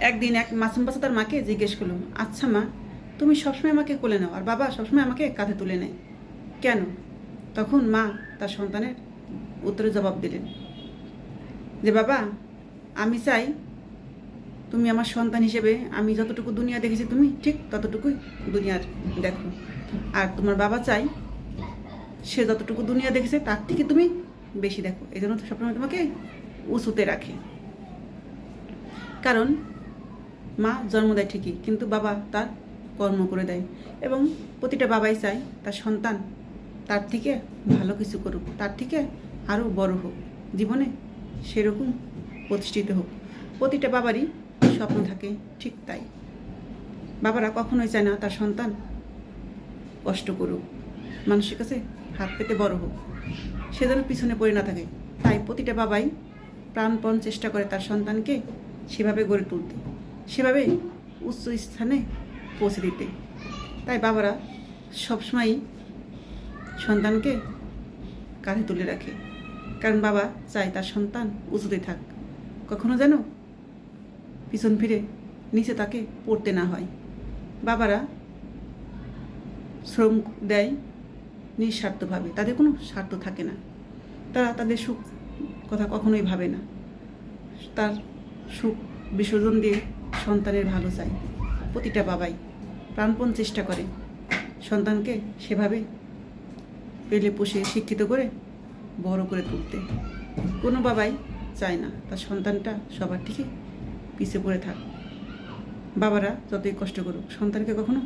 একদিন এক মাসুম বাচ্চা তার মাকে জিজ্ঞেস করলো, আচ্ছা মা, তুমি সবসময় আমাকে কোলে নাও আর বাবা সবসময় আমাকে কাঁধে তুলে নেয় কেন? তখন মা তার সন্তানের উত্তরে জবাব দিলেন যে, বাবা, আমি চাই তুমি আমার সন্তান হিসেবে আমি যতটুকু দুনিয়া দেখেছি তুমি ঠিক ততটুকুই দুনিয়ার দেখো, আর তোমার বাবা চাই সে যতটুকু দুনিয়া দেখেছে তার থেকে তুমি বেশি দেখো, এই জন্য তো সবসময় তোমাকে উঁচুতে রাখে। কারণ মা জন্ম দেয় ঠিকই, কিন্তু বাবা তার কর্ম করে দেয়, এবং প্রতিটা বাবাই চায় তার সন্তান তার থেকে ভালো কিছু করুক, তার থেকে আরও বড় হোক, জীবনে সেরকম প্রতিষ্ঠিত হোক। প্রতিটা বাবারই স্বপ্ন থাকে ঠিক তাই। বাবারা কখনোই চায় না তার সন্তান কষ্ট করুক, মানুষের কাছে হাত পেতে বড় হোক, সে যেন পিছনে পড়ে না থাকে। তাই প্রতিটা বাবাই প্রাণপণ চেষ্টা করে তার সন্তানকে সেভাবে গড়ে তুলতে, সেভাবে উচ্চ স্থানে পৌঁছে দিতে। তাই বাবারা সবসময়ই সন্তানকে কাঁধে তুলে রাখে, কারণ বাবা চায় তার সন্তান উঁচুতে থাক, কখনো যেন পিছন ফিরে নিচে তাকে পড়তে না হয়। বাবারা শ্রম দেয় নিঃস্বার্থভাবে, তাদের কোনো স্বার্থ থাকে না, তারা তাদের সুখ কথা কখনোই ভাবে না, তার সুখ বিসর্জন দিয়ে সন্তানের ভালো চায়। প্রতিটা বাবাই প্রাণপণ চেষ্টা করে সন্তানকে সেভাবে পেলে পুষে শিক্ষিত করে বড় করে তুলতে। কোনো বাবাই চায় না তার সন্তানটা সবার থেকে পিছিয়ে পড়ে থাক। বাবারা যতই কষ্ট করুক সন্তানকে কখনো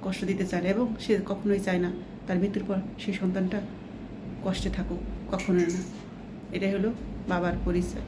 কষ্ট দিতে চায় না, এবং সে কখনোই চায় না তার মৃত্যুর পর সেই সন্তানটা কষ্টে থাকুক, কখনোই না। এটাই হলো বাবার পরিচয়।